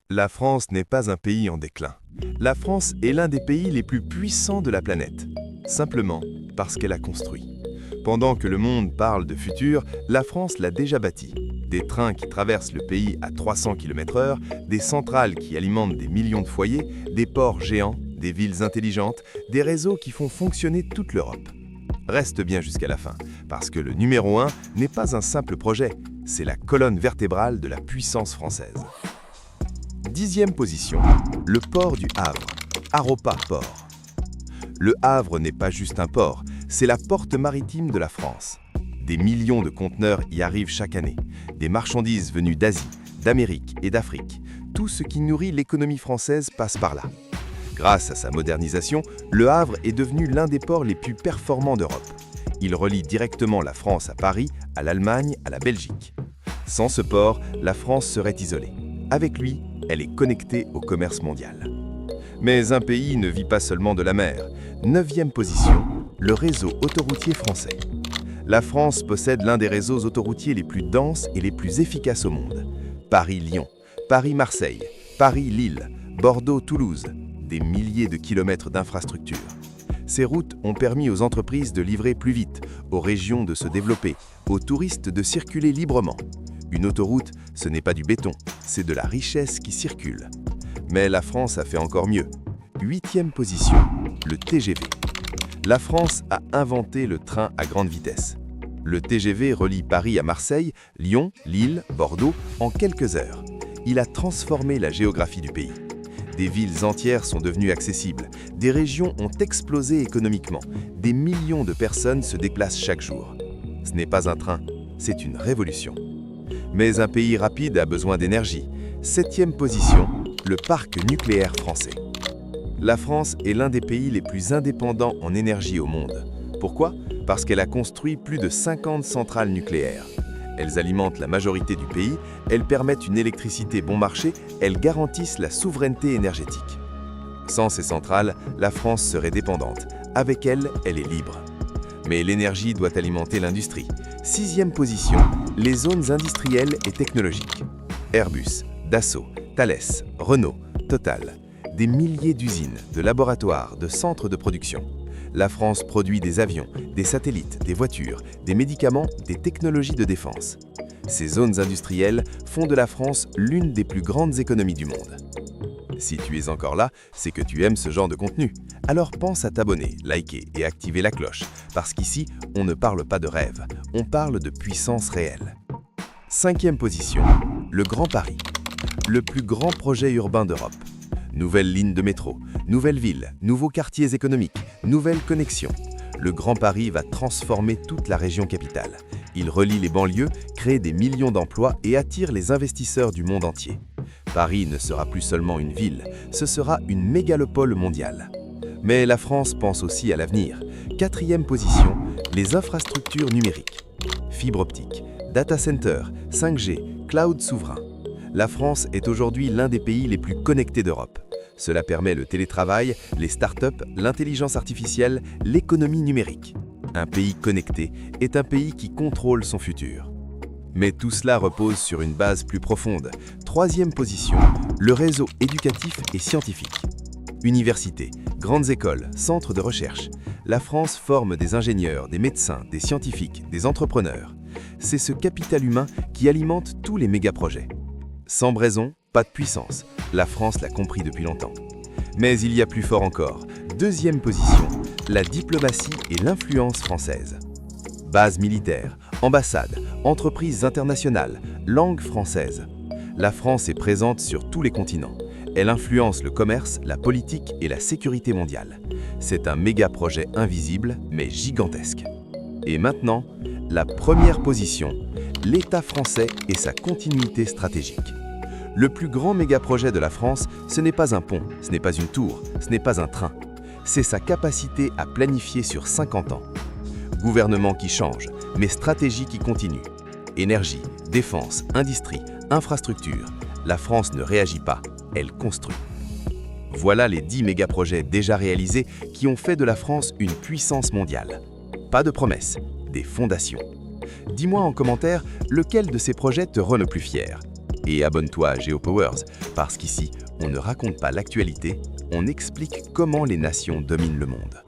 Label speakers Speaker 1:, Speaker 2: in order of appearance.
Speaker 1: La France n'est pas un pays en déclin. La France est l'un des pays les plus puissants de la planète, simplement parce qu'elle a construit. Pendant que le monde parle de futur, la France l'a déjà bâti. Des trains qui traversent le pays à 300 km/h, des centrales qui alimentent des millions de foyers, des ports géants, des villes intelligentes, des réseaux qui font fonctionner toute l'Europe. Reste bien jusqu'à la fin, parce que le numéro 1 n'est pas un simple projet, c'est la colonne vertébrale de la puissance française. 10e position, le port du Havre, Haropa Port. Le Havre n'est pas juste un port, c'est la porte maritime de la France. Des millions de conteneurs y arrivent chaque année, des marchandises venues d'Asie, d'Amérique et d'Afrique. Tout ce qui nourrit l'économie française passe par là. Grâce à sa modernisation, le Havre est devenu l'un des ports les plus performants d'Europe. Il relie directement la France à Paris, à l'Allemagne, à la Belgique. Sans ce port, la France serait isolée. Avec lui, elle est connectée au commerce mondial. Mais un pays ne vit pas seulement de la mer. 9e position, le réseau autoroutier français. La France possède l'un des réseaux autoroutiers les plus denses et les plus efficaces au monde. Paris-Lyon, Paris-Marseille, Paris-Lille, Bordeaux-Toulouse, des milliers de kilomètres d'infrastructures. Ces routes ont permis aux entreprises de livrer plus vite, aux régions de se développer, aux touristes de circuler librement. Une autoroute, ce n'est pas du béton, c'est de la richesse qui circule. Mais la France a fait encore mieux. 8e position, le TGV. La France a inventé le train à grande vitesse. Le TGV relie Paris à Marseille, Lyon, Lille, Bordeaux en quelques heures. Il a transformé la géographie du pays. Des villes entières sont devenues accessibles, des régions ont explosé économiquement, des millions de personnes se déplacent chaque jour. Ce n'est pas un train, c'est une révolution. Mais un pays rapide a besoin d'énergie. 7e position, le parc nucléaire français. La France est l'un des pays les plus indépendants en énergie au monde. Pourquoi? Parce qu'elle a construit plus de 50 centrales nucléaires. Elles alimentent la majorité du pays, elles permettent une électricité bon marché, elles garantissent la souveraineté énergétique. Sans ces centrales, la France serait dépendante. Avec elles, elle est libre. Mais l'énergie doit alimenter l'industrie. 6e position, les zones industrielles et technologiques. Airbus, Dassault, Thales, Renault, Total. Des milliers d'usines, de laboratoires, de centres de production. La France produit des avions, des satellites, des voitures, des médicaments, des technologies de défense. Ces zones industrielles font de la France l'une des plus grandes économies du monde. Si tu es encore là, c'est que tu aimes ce genre de contenu. Alors pense à t'abonner, liker et activer la cloche, parce qu'ici, on ne parle pas de rêve, on parle de puissance réelle. 5e position, le Grand Paris, le plus grand projet urbain d'Europe. Nouvelles lignes de métro, nouvelles villes, nouveaux quartiers économiques, nouvelles connexions. Le Grand Paris va transformer toute la région capitale. Il relie les banlieues, crée des millions d'emplois et attire les investisseurs du monde entier. Paris ne sera plus seulement une ville, ce sera une mégalopole mondiale. Mais la France pense aussi à l'avenir. 4e position, les infrastructures numériques. Fibre optique, data center, 5G, cloud souverain. La France est aujourd'hui l'un des pays les plus connectés d'Europe. Cela permet le télétravail, les startups, l'intelligence artificielle, l'économie numérique. Un pays connecté est un pays qui contrôle son futur. Mais tout cela repose sur une base plus profonde. 3e position, le réseau éducatif et scientifique. Universités, grandes écoles, centres de recherche. La France forme des ingénieurs, des médecins, des scientifiques, des entrepreneurs. C'est ce capital humain qui alimente tous les méga-projets. Sans braison, pas de puissance. La France l'a compris depuis longtemps. Mais il y a plus fort encore. 2e position, la diplomatie et l'influence française. Base militaire, ambassade, entreprises internationales, langue française. La France est présente sur tous les continents. Elle influence le commerce, la politique et la sécurité mondiale. C'est un méga projet invisible, mais gigantesque. Et maintenant, la première position, l'État français et sa continuité stratégique. Le plus grand méga-projet de la France, ce n'est pas un pont, ce n'est pas une tour, ce n'est pas un train. C'est sa capacité à planifier sur 50 ans. Gouvernement qui change, mais stratégie qui continue. Énergie, défense, industrie, infrastructure. La France ne réagit pas, elle construit. Voilà les 10 méga-projets déjà réalisés qui ont fait de la France une puissance mondiale. Pas de promesses, des fondations. Dis-moi en commentaire lequel de ces projets te rend le plus fier. Et abonne-toi à GeoPowers, parce qu'ici, on ne raconte pas l'actualité, on explique comment les nations dominent le monde.